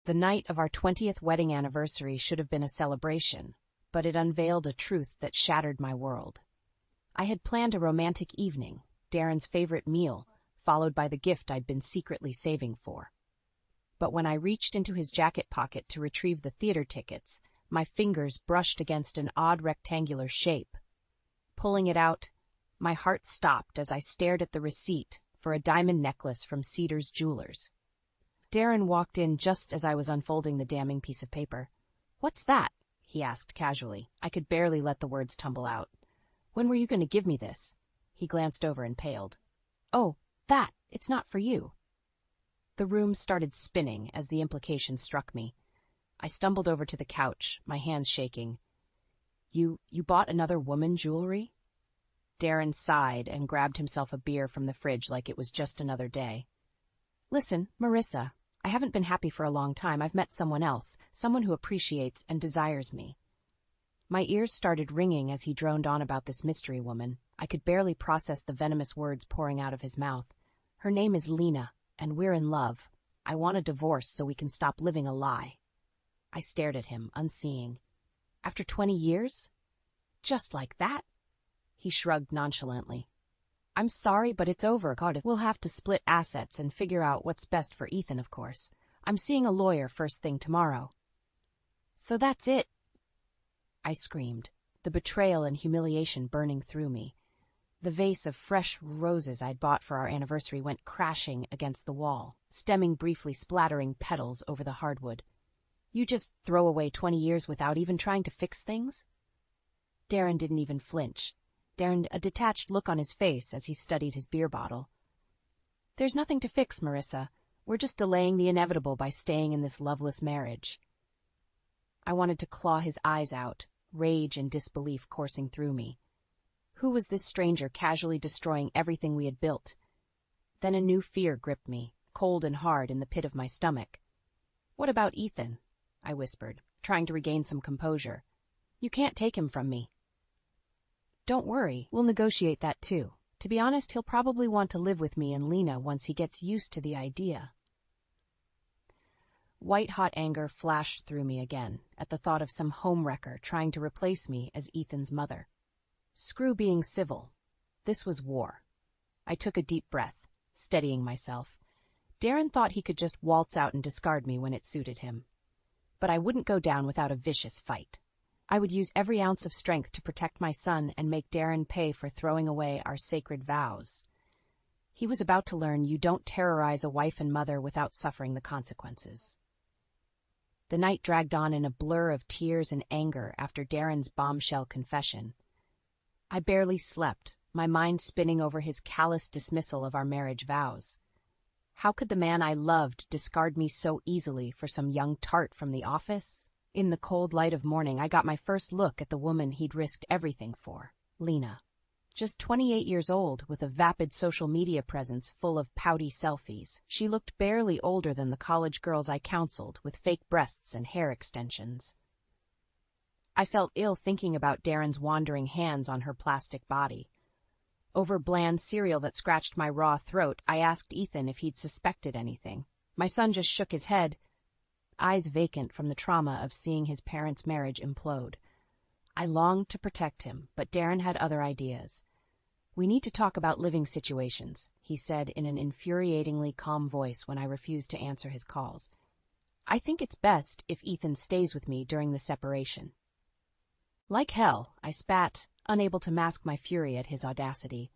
The night of our 20th wedding anniversary should have been a celebration, but it unveiled a truth that shattered my world. I had planned a romantic evening, Darren's favorite meal, followed by the gift I'd been secretly saving for. But when I reached into his jacket pocket to retrieve the theater tickets, my fingers brushed against an odd rectangular shape. Pulling it out, my heart stopped as I stared at the receipt for a diamond necklace from Cedars Jewelers. Darren walked in just as I was unfolding the damning piece of paper. "What's that?" he asked casually. I could barely let the words tumble out. "When were you going to give me this?" He glanced over and paled. "Oh, that! It's not for you." The room started spinning as the implication struck me. I stumbled over to the couch, my hands shaking. You bought another woman jewelry?" Darren sighed and grabbed himself a beer from the fridge like it was just another day. "Listen, Marissa, I haven't been happy for a long time. I've met someone else, someone who appreciates and desires me." My ears started ringing as he droned on about this mystery woman. I could barely process the venomous words pouring out of his mouth. "Her name is Lena, and we're in love. I want a divorce so we can stop living a lie." I stared at him, unseeing. "After 20 years? Just like that?" He shrugged nonchalantly. "I'm sorry, but it's over. God, we'll have to split assets and figure out what's best for Ethan, of course. I'm seeing a lawyer first thing tomorrow." "So that's it?" I screamed, the betrayal and humiliation burning through me. The vase of fresh roses I'd bought for our anniversary went crashing against the wall, stemming briefly splattering petals over the hardwood. "You just throw away 20 years without even trying to fix things?" Darren didn't even flinch. A detached look on his face as he studied his beer bottle. "There's nothing to fix, Marissa. We're just delaying the inevitable by staying in this loveless marriage." I wanted to claw his eyes out, rage and disbelief coursing through me. Who was this stranger casually destroying everything we had built? Then a new fear gripped me, cold and hard in the pit of my stomach. "What about Ethan?" I whispered, trying to regain some composure. "You can't take him from me." "Don't worry, we'll negotiate that too. To be honest, he'll probably want to live with me and Lena once he gets used to the idea." White-hot anger flashed through me again at the thought of some homewrecker trying to replace me as Ethan's mother. Screw being civil. This was war. I took a deep breath, steadying myself. Darren thought he could just waltz out and discard me when it suited him. But I wouldn't go down without a vicious fight. I would use every ounce of strength to protect my son and make Darren pay for throwing away our sacred vows. He was about to learn you don't terrorize a wife and mother without suffering the consequences. The night dragged on in a blur of tears and anger after Darren's bombshell confession. I barely slept, my mind spinning over his callous dismissal of our marriage vows. How could the man I loved discard me so easily for some young tart from the office? In the cold light of morning, I got my first look at the woman he'd risked everything for, Lena. Just 28 years old, with a vapid social media presence full of pouty selfies, she looked barely older than the college girls I counseled with fake breasts and hair extensions. I felt ill thinking about Darren's wandering hands on her plastic body. Over bland cereal that scratched my raw throat, I asked Ethan if he'd suspected anything. My son just shook his head, eyes vacant from the trauma of seeing his parents' marriage implode. I longed to protect him, but Darren had other ideas. "We need to talk about living situations," he said in an infuriatingly calm voice when I refused to answer his calls. "I think it's best if Ethan stays with me during the separation." Like hell, I spat, unable to mask my fury at his audacity.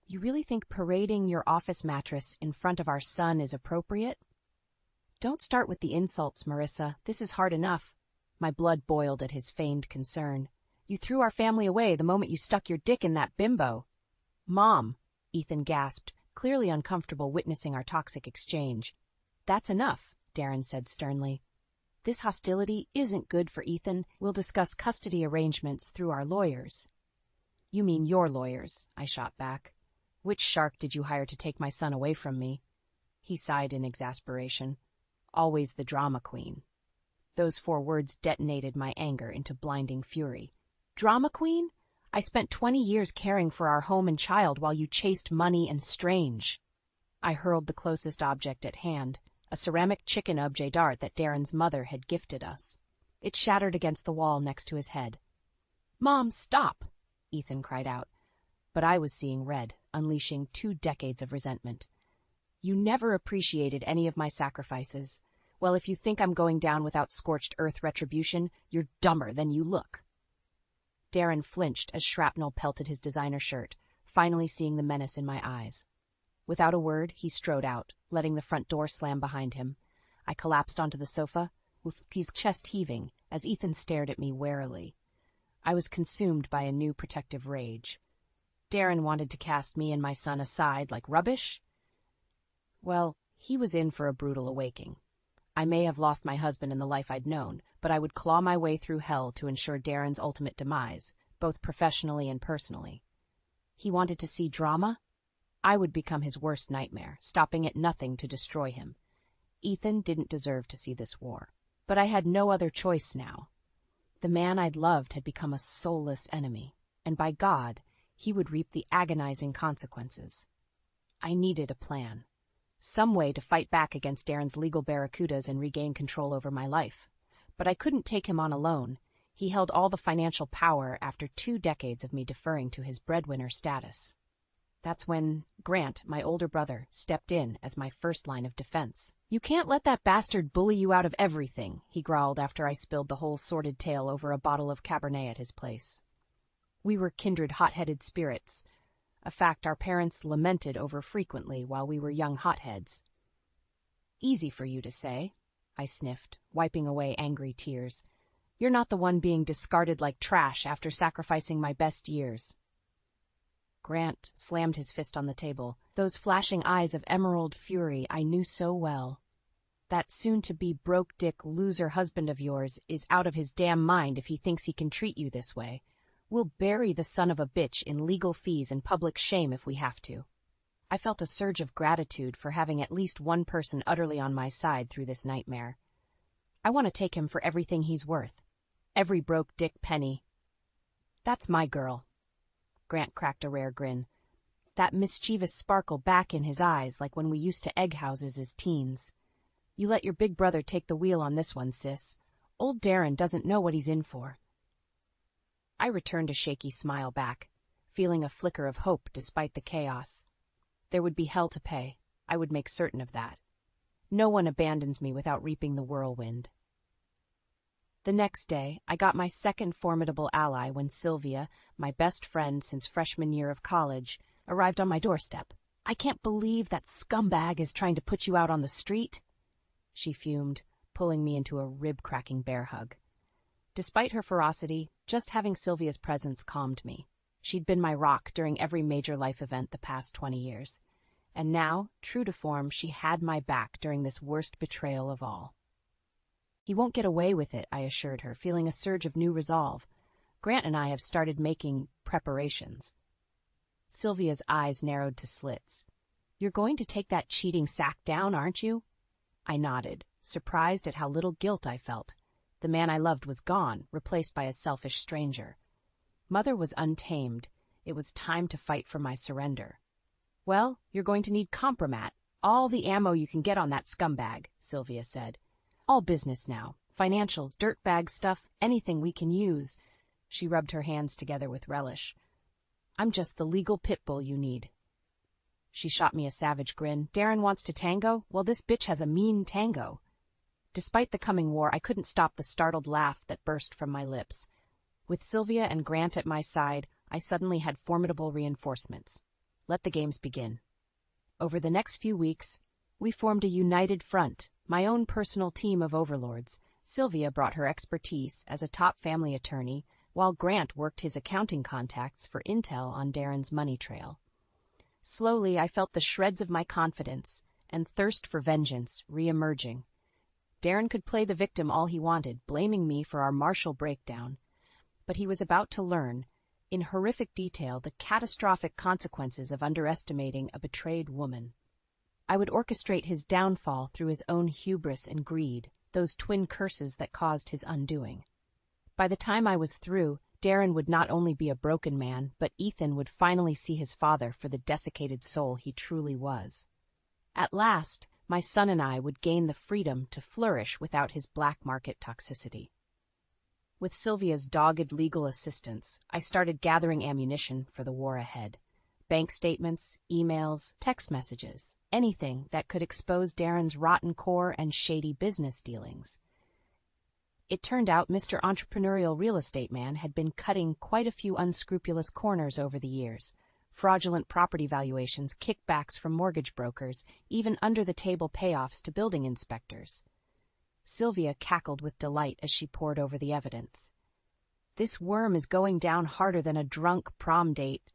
"You really think parading your office mattress in front of our son is appropriate?" "Don't start with the insults, Marissa. This is hard enough." My blood boiled at his feigned concern. "You threw our family away the moment you stuck your dick in that bimbo." "Mom," Ethan gasped, clearly uncomfortable witnessing our toxic exchange. "That's enough," Darren said sternly. "This hostility isn't good for Ethan. We'll discuss custody arrangements through our lawyers." "You mean your lawyers," I shot back. "Which shark did you hire to take my son away from me?" He sighed in exasperation. "Always the drama queen." Those 4 words detonated my anger into blinding fury. "Drama queen? I spent 20 years caring for our home and child while you chased money and strange." I hurled the closest object at hand, a ceramic chicken objet d'art that Darren's mother had gifted us. It shattered against the wall next to his head. "Mom, stop!" Ethan cried out. But I was seeing red, unleashing 2 decades of resentment. "You never appreciated any of my sacrifices. Well, if you think I'm going down without scorched earth retribution, you're dumber than you look." Darren flinched as shrapnel pelted his designer shirt, finally seeing the menace in my eyes. Without a word, he strode out, letting the front door slam behind him. I collapsed onto the sofa, with his chest heaving, as Ethan stared at me warily. I was consumed by a new protective rage. Darren wanted to cast me and my son aside like rubbish? Well, he was in for a brutal awakening. I may have lost my husband and the life I'd known, but I would claw my way through hell to ensure Darren's ultimate demise, both professionally and personally. He wanted to see drama? I would become his worst nightmare, stopping at nothing to destroy him. Ethan didn't deserve to see this war. But I had no other choice now. The man I'd loved had become a soulless enemy, and by God, he would reap the agonizing consequences. I needed a plan. Some way to fight back against Darren's legal barracudas and regain control over my life. But I couldn't take him on alone. He held all the financial power after 2 decades of me deferring to his breadwinner status. That's when Grant, my older brother, stepped in as my first line of defense. "You can't let that bastard bully you out of everything," he growled after I spilled the whole sordid tale over a bottle of Cabernet at his place. We were kindred hot-headed spirits, a fact our parents lamented over frequently while we were young hotheads. "Easy for you to say," I sniffed, wiping away angry tears. "You're not the one being discarded like trash after sacrificing my best years." Grant slammed his fist on the table, those flashing eyes of emerald fury I knew so well. "That soon-to-be broke-dick loser husband of yours is out of his damn mind if he thinks he can treat you this way. We'll bury the son of a bitch in legal fees and public shame if we have to." I felt a surge of gratitude for having at least one person utterly on my side through this nightmare. I want to take him for everything he's worth. Every broke-dick penny. "That's my girl." Grant cracked a rare grin, that mischievous sparkle back in his eyes like when we used to egg houses as teens. "You let your big brother take the wheel on this one, sis. Old Darren doesn't know what he's in for." I returned a shaky smile back, feeling a flicker of hope despite the chaos. There would be hell to pay. I would make certain of that. No one abandons me without reaping the whirlwind. The next day, I got my second formidable ally when Sylvia, my best friend since freshman year of college, arrived on my doorstep. "I can't believe that scumbag is trying to put you out on the street," she fumed, pulling me into a rib-cracking bear hug. Despite her ferocity, just having Sylvia's presence calmed me. She'd been my rock during every major life event the past 20 years. And now, true to form, she had my back during this worst betrayal of all. "He won't get away with it," I assured her, feeling a surge of new resolve. "Grant and I have started making preparations." Sylvia's eyes narrowed to slits. "You're going to take that cheating sack down, aren't you?" I nodded, surprised at how little guilt I felt. The man I loved was gone, replaced by a selfish stranger. Mother was untamed. It was time to fight for my surrender. "Well, you're going to need compromat, all the ammo you can get on that scumbag," Sylvia said. "All business now. Financials, dirtbag stuff, anything we can use." She rubbed her hands together with relish. "I'm just the legal pit bull you need." She shot me a savage grin. "Darren wants to tango? Well, this bitch has a mean tango." Despite the coming war, I couldn't stop the startled laugh that burst from my lips. With Sylvia and Grant at my side, I suddenly had formidable reinforcements. Let the games begin. Over the next few weeks, we formed a united front, my own personal team of overlords. Sylvia brought her expertise as a top family attorney, while Grant worked his accounting contacts for intel on Darren's money trail. Slowly, I felt the shreds of my confidence and thirst for vengeance re-emerging. Darren could play the victim all he wanted, blaming me for our martial breakdown. But he was about to learn, in horrific detail, the catastrophic consequences of underestimating a betrayed woman. I would orchestrate his downfall through his own hubris and greed, those twin curses that caused his undoing. By the time I was through, Darren would not only be a broken man, but Ethan would finally see his father for the desiccated soul he truly was. At last, my son and I would gain the freedom to flourish without his black market toxicity. With Sylvia's dogged legal assistance, I started gathering ammunition for the war ahead. Bank statements, emails, text messages, anything that could expose Darren's rotten core and shady business dealings. It turned out Mr. Entrepreneurial Real Estate Man had been cutting quite a few unscrupulous corners over the years. Fraudulent property valuations, kickbacks from mortgage brokers, even under-the-table payoffs to building inspectors. Sylvia cackled with delight as she pored over the evidence. "This worm is going down harder than a drunk prom date,"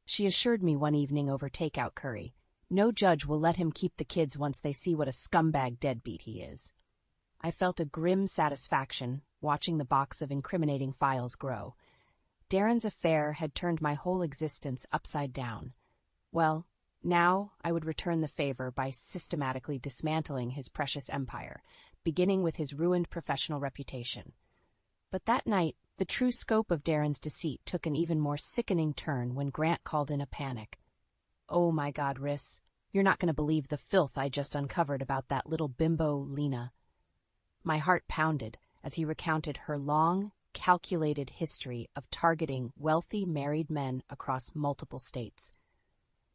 she assured me one evening over takeout curry. "No judge will let him keep the kids once they see what a scumbag deadbeat he is." I felt a grim satisfaction watching the box of incriminating files grow. Darren's affair had turned my whole existence upside down. Well, now I would return the favor by systematically dismantling his precious empire, beginning with his ruined professional reputation. But that night, the true scope of Darren's deceit took an even more sickening turn when Grant called in a panic. "Oh my God, Riss, you're not going to believe the filth I just uncovered about that little bimbo, Lena." My heart pounded as he recounted her long, calculated history of targeting wealthy married men across multiple states.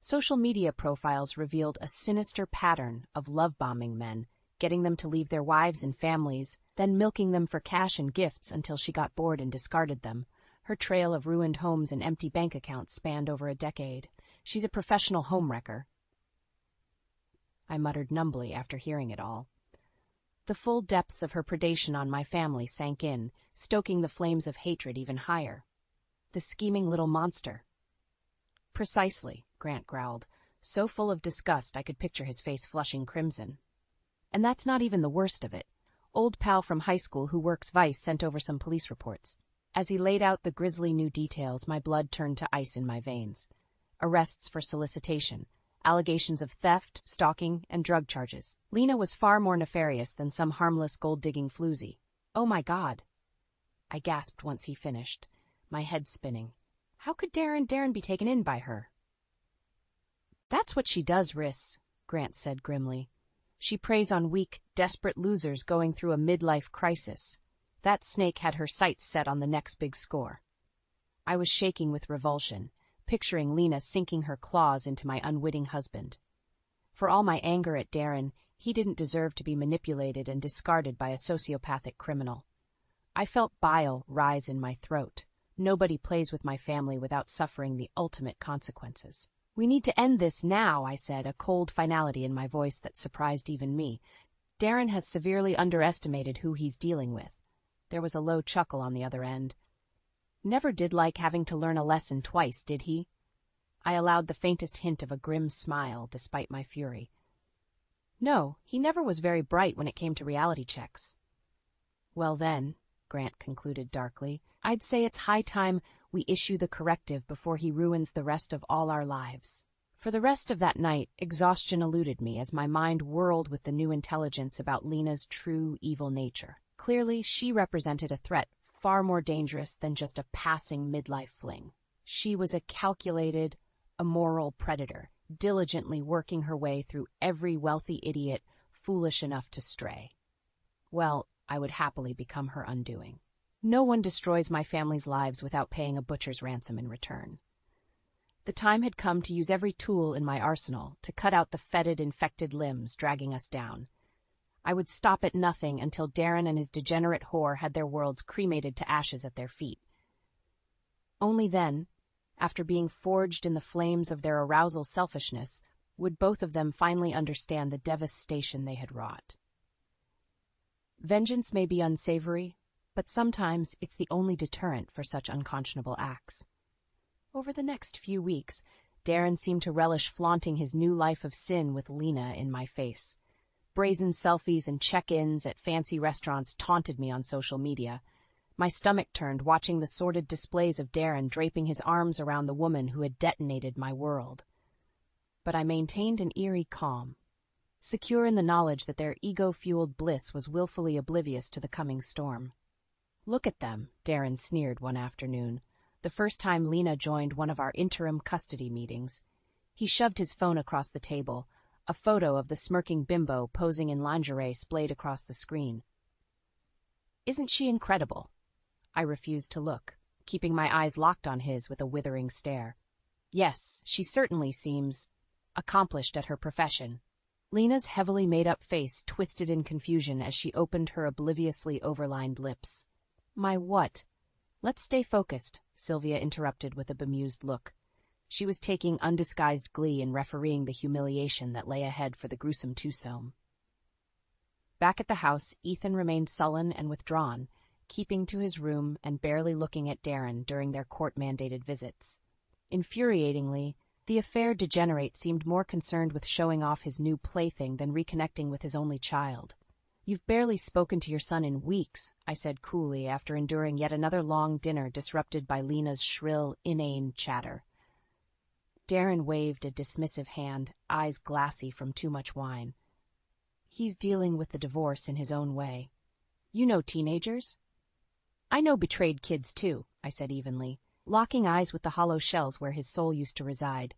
Social media profiles revealed a sinister pattern of love-bombing men, getting them to leave their wives and families, then milking them for cash and gifts until she got bored and discarded them. Her trail of ruined homes and empty bank accounts spanned over a decade. "She's a professional homewrecker," I muttered numbly after hearing it all. The full depths of her predation on my family sank in, stoking the flames of hatred even higher. The scheming little monster. "Precisely," Grant growled, so full of disgust I could picture his face flushing crimson. "And that's not even the worst of it. Old pal from high school who works Vice sent over some police reports." As he laid out the grisly new details, my blood turned to ice in my veins. Arrests for solicitation, allegations of theft, stalking, and drug charges. Lena was far more nefarious than some harmless gold-digging floozy. "Oh my God," I gasped once he finished, my head spinning. "How could Darren be taken in by her?" "That's what she does, Riss," Grant said grimly. "She preys on weak, desperate losers going through a midlife crisis. That snake had her sights set on the next big score." I was shaking with revulsion, picturing Lena sinking her claws into my unwitting husband. For all my anger at Darren, he didn't deserve to be manipulated and discarded by a sociopathic criminal. I felt bile rise in my throat. Nobody plays with my family without suffering the ultimate consequences. "We need to end this now," I said, a cold finality in my voice that surprised even me. "Darren has severely underestimated who he's dealing with." There was a low chuckle on the other end. "Never did like having to learn a lesson twice, did he?" I allowed the faintest hint of a grim smile, despite my fury. "No, he never was very bright when it came to reality checks." "Well then," Grant concluded darkly, "I'd say it's high time we issue the corrective before he ruins the rest of all our lives." For the rest of that night, exhaustion eluded me as my mind whirled with the new intelligence about Lena's true evil nature. Clearly, she represented a threat far more dangerous than just a passing midlife fling. She was a calculated, immoral predator, diligently working her way through every wealthy idiot foolish enough to stray. Well, I would happily become her undoing. No one destroys my family's lives without paying a butcher's ransom in return. The time had come to use every tool in my arsenal to cut out the fetid, infected limbs dragging us down. I would stop at nothing until Darren and his degenerate whore had their worlds cremated to ashes at their feet. Only then, after being forged in the flames of their arousal selfishness, would both of them finally understand the devastation they had wrought. Vengeance may be unsavory, but sometimes it's the only deterrent for such unconscionable acts. Over the next few weeks, Darren seemed to relish flaunting his new life of sin with Lena in my face. Brazen selfies and check-ins at fancy restaurants taunted me on social media. My stomach turned watching the sordid displays of Darren draping his arms around the woman who had detonated my world. But I maintained an eerie calm, secure in the knowledge that their ego-fueled bliss was willfully oblivious to the coming storm. "Look at them," Darren sneered one afternoon, the first time Lena joined one of our interim custody meetings. He shoved his phone across the table, a photo of the smirking bimbo posing in lingerie splayed across the screen. "Isn't she incredible?" I refused to look, keeping my eyes locked on his with a withering stare. Yes, she certainly seems accomplished at her profession. Lena's heavily made-up face twisted in confusion as she opened her obliviously overlined lips. "My what?" "Let's stay focused," Sylvia interrupted with a bemused look. She was taking undisguised glee in refereeing the humiliation that lay ahead for the gruesome twosome. Back at the house, Ethan remained sullen and withdrawn, keeping to his room and barely looking at Darren during their court-mandated visits. Infuriatingly, the affair degenerate seemed more concerned with showing off his new plaything than reconnecting with his only child. "You've barely spoken to your son in weeks," I said coolly after enduring yet another long dinner disrupted by Lena's shrill, inane chatter. Darren waved a dismissive hand, eyes glassy from too much wine. "He's dealing with the divorce in his own way. You know teenagers?" "I know betrayed kids, too," I said evenly, locking eyes with the hollow shells where his soul used to reside.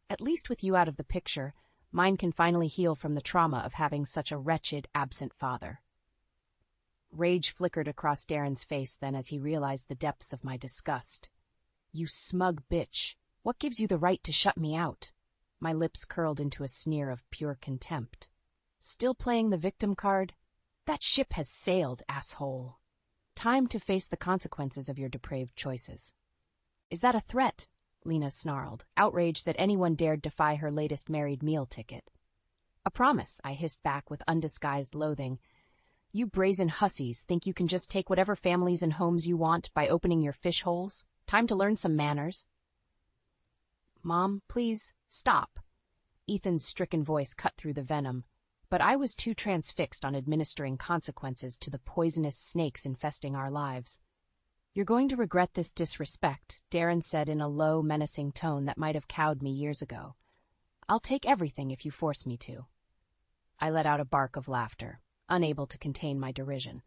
"At least with you out of the picture, mine can finally heal from the trauma of having such a wretched, absent father." Rage flickered across Darren's face then as he realized the depths of my disgust. "You smug bitch. What gives you the right to shut me out?" My lips curled into a sneer of pure contempt. "Still playing the victim card? That ship has sailed, asshole. Time to face the consequences of your depraved choices." "Is that a threat?" Lena snarled, outraged that anyone dared defy her latest married meal ticket. "A promise," I hissed back with undisguised loathing. "You brazen hussies think you can just take whatever families and homes you want by opening your fish holes? Time to learn some manners." "Mom, please, stop." Ethan's stricken voice cut through the venom, but I was too transfixed on administering consequences to the poisonous snakes infesting our lives. "You're going to regret this disrespect," Darren said in a low, menacing tone that might have cowed me years ago. "I'll take everything if you force me to." I let out a bark of laughter, unable to contain my derision.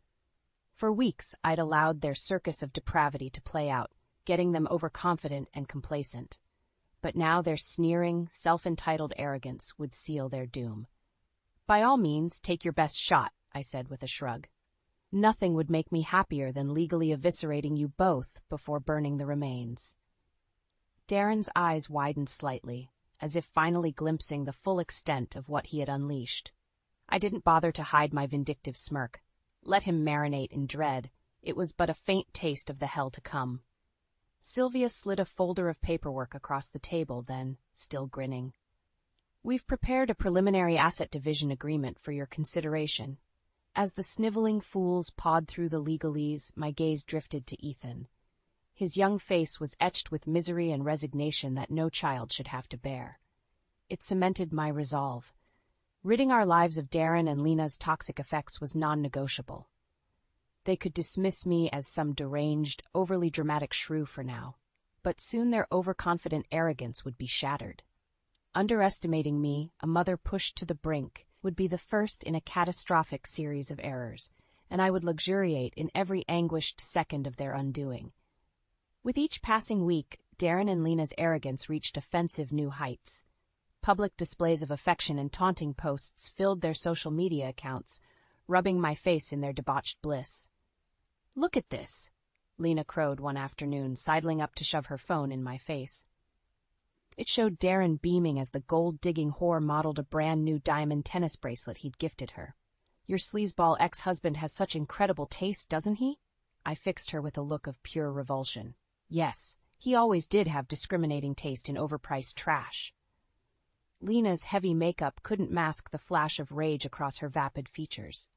For weeks, I'd allowed their circus of depravity to play out, getting them overconfident and complacent. But now their sneering, self-entitled arrogance would seal their doom. "By all means, take your best shot," I said with a shrug. "Nothing would make me happier than legally eviscerating you both before burning the remains." Darren's eyes widened slightly, as if finally glimpsing the full extent of what he had unleashed. I didn't bother to hide my vindictive smirk. Let him marinate in dread. It was but a faint taste of the hell to come. Sylvia slid a folder of paperwork across the table then, still grinning. "We've prepared a preliminary asset division agreement for your consideration." As the sniveling fools pawed through the legalese, my gaze drifted to Ethan. His young face was etched with misery and resignation that no child should have to bear. It cemented my resolve. Ridding our lives of Darren and Lena's toxic effects was non-negotiable. They could dismiss me as some deranged, overly dramatic shrew for now, but soon their overconfident arrogance would be shattered. Underestimating me, a mother pushed to the brink, would be the first in a catastrophic series of errors, and I would luxuriate in every anguished second of their undoing. With each passing week, Darren and Lena's arrogance reached offensive new heights. Public displays of affection and taunting posts filled their social media accounts, rubbing my face in their debauched bliss. "Look at this," Lena crowed one afternoon, sidling up to shove her phone in my face. It showed Darren beaming as the gold-digging whore modeled a brand-new diamond tennis bracelet he'd gifted her. "Your sleazeball ex-husband has such incredible taste, doesn't he?" I fixed her with a look of pure revulsion. Yes, he always did have discriminating taste in overpriced trash. Lena's heavy makeup couldn't mask the flash of rage across her vapid features.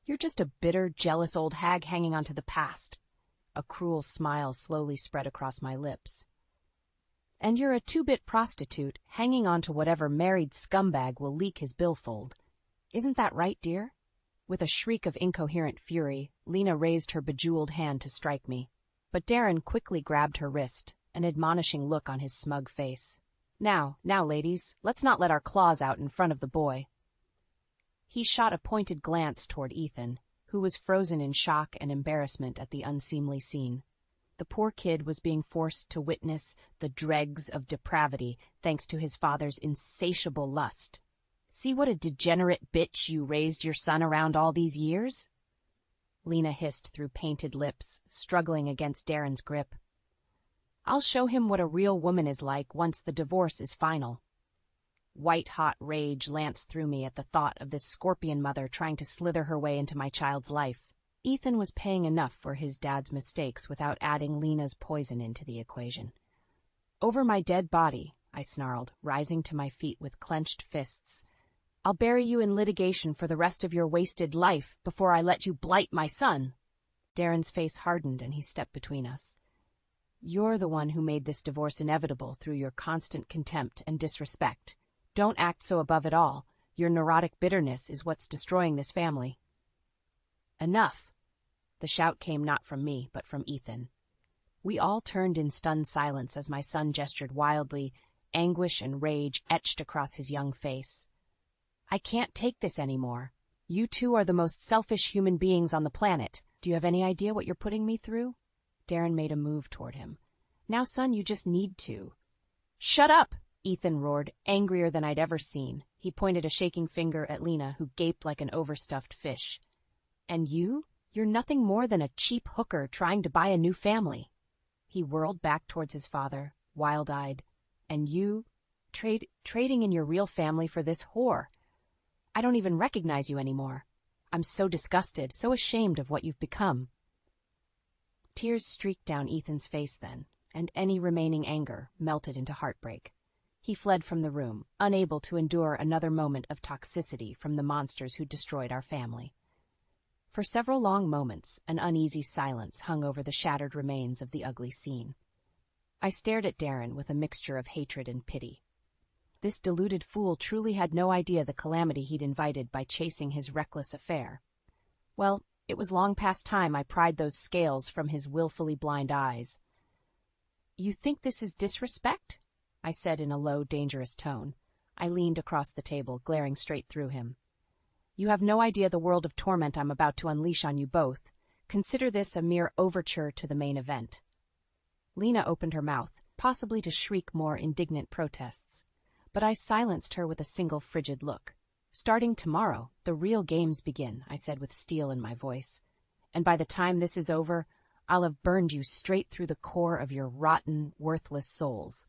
"You're just a bitter, jealous old hag hanging on to the past." A cruel smile slowly spread across my lips. "And you're a two-bit prostitute hanging on to whatever married scumbag will leak his billfold. Isn't that right, dear?" With a shriek of incoherent fury, Lena raised her bejeweled hand to strike me. But Darren quickly grabbed her wrist, an admonishing look on his smug face. Now, ladies, let's not let our claws out in front of the boy." He shot a pointed glance toward Ethan, who was frozen in shock and embarrassment at the unseemly scene. The poor kid was being forced to witness the dregs of depravity thanks to his father's insatiable lust. "See what a degenerate bitch you raised your son around all these years?" Lena hissed through painted lips, struggling against Darren's grip. "I'll show him what a real woman is like once the divorce is final." White-hot rage lanced through me at the thought of this scorpion mother trying to slither her way into my child's life. Ethan was paying enough for his dad's mistakes without adding Lena's poison into the equation. "Over my dead body," I snarled, rising to my feet with clenched fists. "I'll bury you in litigation for the rest of your wasted life before I let you blight my son." Darren's face hardened and he stepped between us. "You're the one who made this divorce inevitable through your constant contempt and disrespect. Don't act so above it all. Your neurotic bitterness is what's destroying this family." "Enough." The shout came not from me, but from Ethan. We all turned in stunned silence as my son gestured wildly, anguish and rage etched across his young face. "I can't take this anymore. You two are the most selfish human beings on the planet. Do you have any idea what you're putting me through?" Darren made a move toward him. "Now, son, you just need to." "Shut up!" Ethan roared, angrier than I'd ever seen. He pointed a shaking finger at Lena, who gaped like an overstuffed fish. "And you? You're nothing more than a cheap hooker trying to buy a new family." He whirled back towards his father, wild-eyed. "And you? Trading in your real family for this whore. I don't even recognize you anymore. I'm so disgusted, so ashamed of what you've become." Tears streaked down Ethan's face then, and any remaining anger melted into heartbreak. He fled from the room, unable to endure another moment of toxicity from the monsters who destroyed our family. For several long moments, an uneasy silence hung over the shattered remains of the ugly scene. I stared at Darren with a mixture of hatred and pity. This deluded fool truly had no idea the calamity he'd invited by chasing his reckless affair. Well, it was long past time I pried those scales from his willfully blind eyes. "You think this is disrespect?" I said in a low, dangerous tone. I leaned across the table, glaring straight through him. "You have no idea the world of torment I'm about to unleash on you both. Consider this a mere overture to the main event." Lena opened her mouth, possibly to shriek more indignant protests. But I silenced her with a single frigid look. "Starting tomorrow, the real games begin," I said with steel in my voice. "And by the time this is over, I'll have burned you straight through the core of your rotten, worthless souls."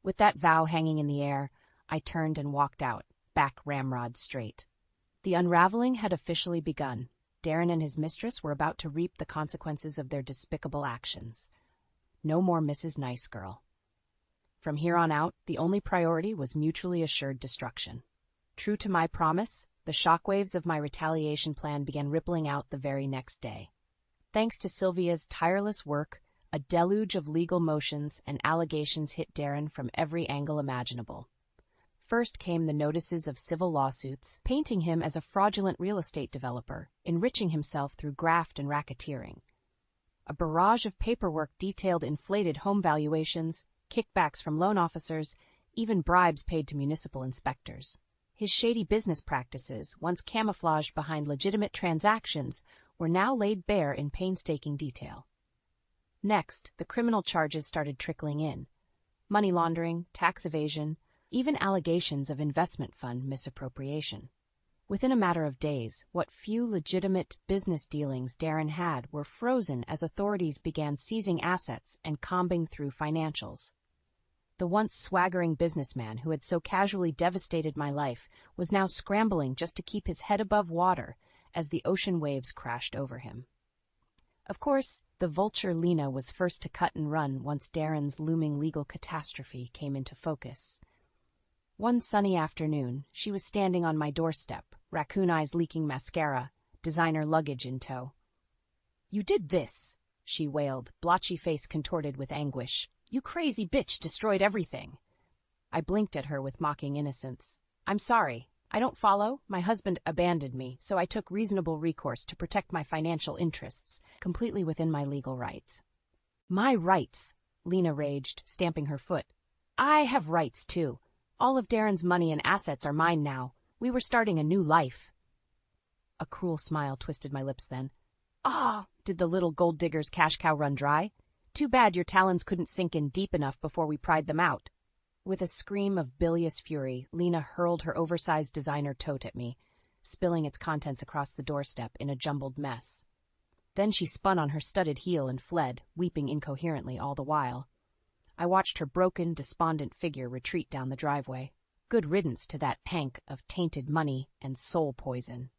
With that vow hanging in the air, I turned and walked out, back ramrod straight. The unraveling had officially begun. Darren and his mistress were about to reap the consequences of their despicable actions. No more Mrs. Nice Girl. From here on out, the only priority was mutually assured destruction. True to my promise, the shockwaves of my retaliation plan began rippling out the very next day. Thanks to Sylvia's tireless work, a deluge of legal motions and allegations hit Darren from every angle imaginable. First came the notices of civil lawsuits, painting him as a fraudulent real estate developer, enriching himself through graft and racketeering. A barrage of paperwork detailed inflated home valuations, kickbacks from loan officers, even bribes paid to municipal inspectors. His shady business practices, once camouflaged behind legitimate transactions, were now laid bare in painstaking detail. Next, the criminal charges started trickling in. Money laundering, tax evasion, even allegations of investment fund misappropriation. Within a matter of days, what few legitimate business dealings Darren had were frozen as authorities began seizing assets and combing through financials. The once swaggering businessman who had so casually devastated my life was now scrambling just to keep his head above water as the ocean waves crashed over him. Of course, the vulture Lena was first to cut and run once Darren's looming legal catastrophe came into focus. One sunny afternoon, she was standing on my doorstep, raccoon eyes leaking mascara, designer luggage in tow. "You did this," she wailed, blotchy face contorted with anguish. "You crazy bitch destroyed everything." I blinked at her with mocking innocence. "I'm sorry. I don't follow. My husband abandoned me, so I took reasonable recourse to protect my financial interests, completely within my legal rights." "My rights," Lena raged, stamping her foot. "I have rights, too. All of Darren's money and assets are mine now. We were starting a new life." A cruel smile twisted my lips then. Ah! Did the little gold digger's cash cow run dry? Too bad your talons couldn't sink in deep enough before we pried them out. With a scream of bilious fury, Lena hurled her oversized designer tote at me, spilling its contents across the doorstep in a jumbled mess. Then she spun on her studded heel and fled, weeping incoherently all the while. I watched her broken, despondent figure retreat down the driveway. Good riddance to that tank of tainted money and soul poison.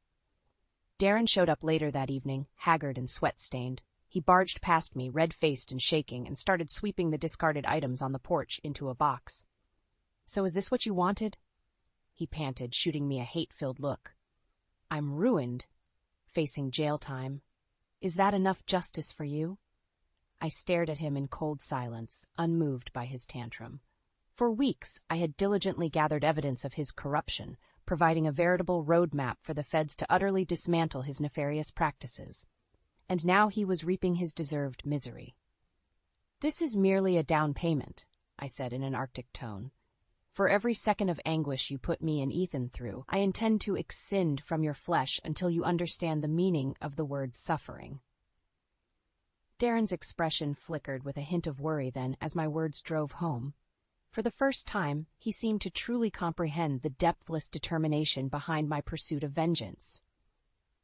Darren showed up later that evening, haggard and sweat-stained. He barged past me, red-faced and shaking, and started sweeping the discarded items on the porch into a box. "So is this what you wanted?" he panted, shooting me a hate-filled look. "I'm ruined, facing jail time. Is that enough justice for you?" I stared at him in cold silence, unmoved by his tantrum. For weeks, I had diligently gathered evidence of his corruption, providing a veritable roadmap for the feds to utterly dismantle his nefarious practices. And now he was reaping his deserved misery. "This is merely a down payment," I said in an arctic tone. "For every second of anguish you put me and Ethan through, I intend to excind from your flesh until you understand the meaning of the word suffering." Darren's expression flickered with a hint of worry then as my words drove home. For the first time, he seemed to truly comprehend the depthless determination behind my pursuit of vengeance.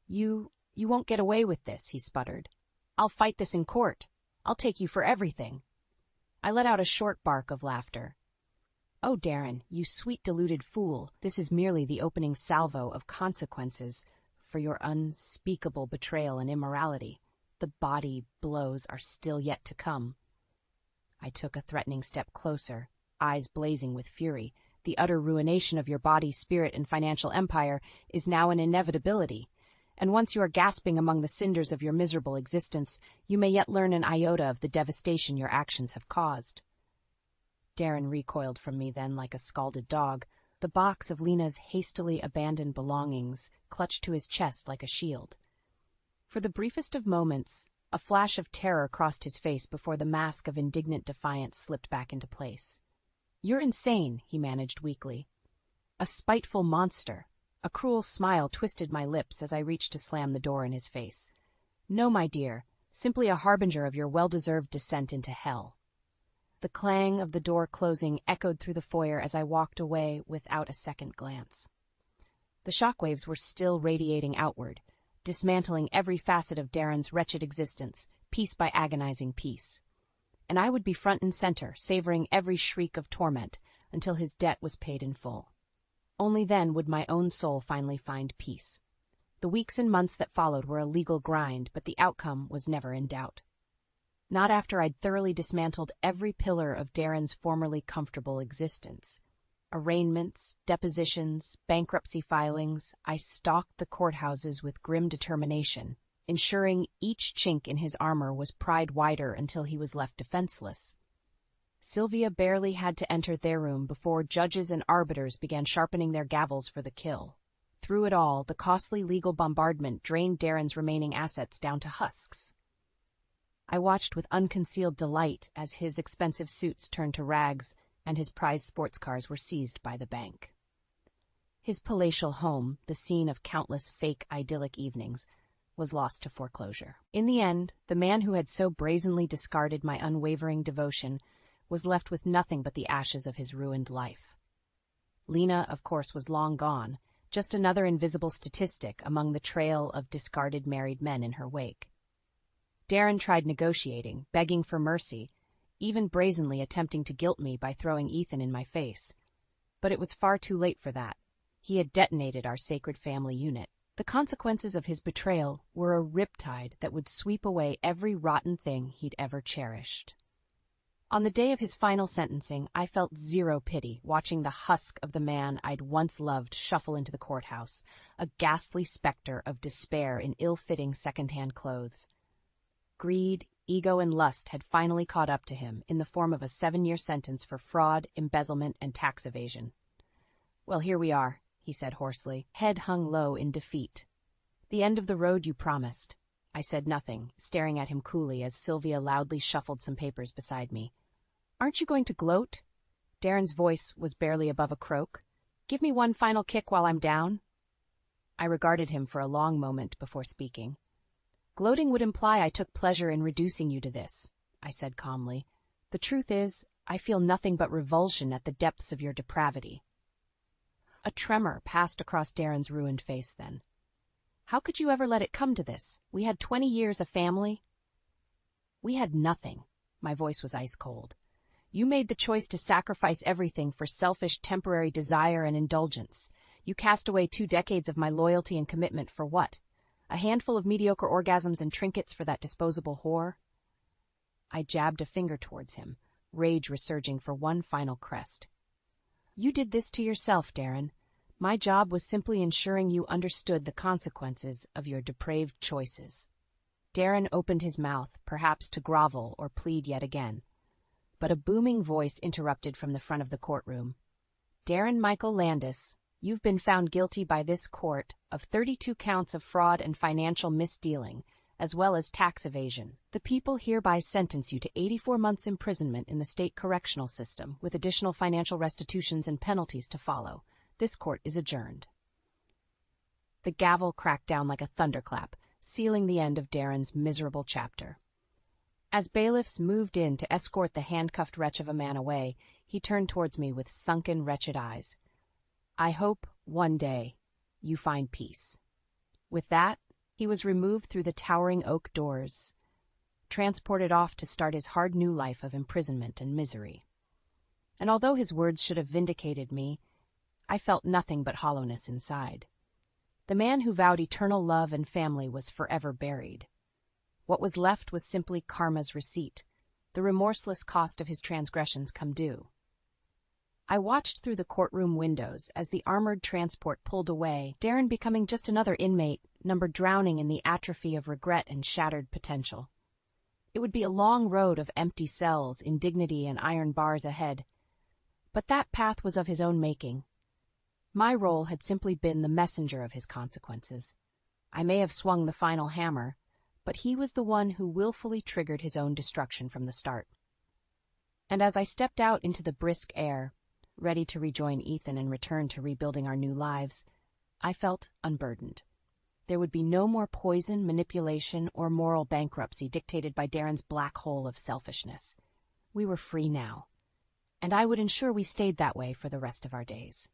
You won't get away with this," he sputtered. "I'll fight this in court. I'll take you for everything." I let out a short bark of laughter. "Oh, Darren, you sweet deluded fool, this is merely the opening salvo of consequences for your unspeakable betrayal and immorality. The body blows are still yet to come." I took a threatening step closer, eyes blazing with fury. "The utter ruination of your body, spirit, and financial empire is now an inevitability. And once you are gasping among the cinders of your miserable existence, you may yet learn an iota of the devastation your actions have caused." Darren recoiled from me then like a scalded dog, the box of Lena's hastily abandoned belongings clutched to his chest like a shield. For the briefest of moments, a flash of terror crossed his face before the mask of indignant defiance slipped back into place. "You're insane," he managed weakly. "A spiteful monster." A cruel smile twisted my lips as I reached to slam the door in his face. "No, my dear, simply a harbinger of your well-deserved descent into hell." The clang of the door closing echoed through the foyer as I walked away without a second glance. The shockwaves were still radiating outward, dismantling every facet of Darren's wretched existence, piece by agonizing piece. And I would be front and center, savoring every shriek of torment, until his debt was paid in full. Only then would my own soul finally find peace. The weeks and months that followed were a legal grind, but the outcome was never in doubt. Not after I'd thoroughly dismantled every pillar of Darren's formerly comfortable existence. Arraignments, depositions, bankruptcy filings, I stalked the courthouses with grim determination, ensuring each chink in his armor was pried wider until he was left defenseless. Sylvia barely had to enter their room before judges and arbiters began sharpening their gavels for the kill. Through it all, the costly legal bombardment drained Darren's remaining assets down to husks. I watched with unconcealed delight as his expensive suits turned to rags and his prized sports cars were seized by the bank. His palatial home, the scene of countless fake idyllic evenings, was lost to foreclosure. In the end, the man who had so brazenly discarded my unwavering devotion was left with nothing but the ashes of his ruined life. Lena, of course, was long gone, just another invisible statistic among the trail of discarded married men in her wake. Darren tried negotiating, begging for mercy, even brazenly attempting to guilt me by throwing Ethan in my face. But it was far too late for that. He had detonated our sacred family unit. The consequences of his betrayal were a riptide that would sweep away every rotten thing he'd ever cherished. On the day of his final sentencing, I felt zero pity watching the husk of the man I'd once loved shuffle into the courthouse, a ghastly specter of despair in ill-fitting second-hand clothes. Greed, ego, and lust had finally caught up to him in the form of a 7-year sentence for fraud, embezzlement, and tax evasion. "Well, here we are," he said hoarsely, head hung low in defeat. "The end of the road you promised." I said nothing, staring at him coolly as Sylvia loudly shuffled some papers beside me. "Aren't you going to gloat?" Darren's voice was barely above a croak. "Give me one final kick while I'm down." I regarded him for a long moment before speaking. Gloating would imply I took pleasure in reducing you to this, I said calmly. The truth is, I feel nothing but revulsion at the depths of your depravity. A tremor passed across Darren's ruined face then. How could you ever let it come to this? We had 20 years of family. We had nothing. My voice was ice cold. You made the choice to sacrifice everything for selfish, temporary desire and indulgence. You cast away 2 decades of my loyalty and commitment for what? A handful of mediocre orgasms and trinkets for that disposable whore? I jabbed a finger towards him, rage resurging for one final crest. You did this to yourself, Darren. My job was simply ensuring you understood the consequences of your depraved choices. Darren opened his mouth, perhaps to grovel or plead yet again. But a booming voice interrupted from the front of the courtroom. Darren Michael Landis, you've been found guilty by this court of 32 counts of fraud and financial misdealing, as well as tax evasion. The people hereby sentence you to 84 months imprisonment in the state correctional system, with additional financial restitutions and penalties to follow. This court is adjourned. The gavel cracked down like a thunderclap, sealing the end of Darren's miserable chapter. As bailiffs moved in to escort the handcuffed wretch of a man away, he turned towards me with sunken, wretched eyes. I hope, one day, you find peace. With that, he was removed through the towering oak doors, transported off to start his hard new life of imprisonment and misery. And although his words should have vindicated me, I felt nothing but hollowness inside. The man who vowed eternal love and family was forever buried. What was left was simply karma's receipt, the remorseless cost of his transgressions come due. I watched through the courtroom windows as the armored transport pulled away, Darren becoming just another inmate, numbered drowning in the atrophy of regret and shattered potential. It would be a long road of empty cells, indignity, and iron bars ahead. But that path was of his own making. My role had simply been the messenger of his consequences. I may have swung the final hammer, but he was the one who willfully triggered his own destruction from the start. And as I stepped out into the brisk air, ready to rejoin Ethan and return to rebuilding our new lives, I felt unburdened. There would be no more poison, manipulation, or moral bankruptcy dictated by Darren's black hole of selfishness. We were free now, and I would ensure we stayed that way for the rest of our days.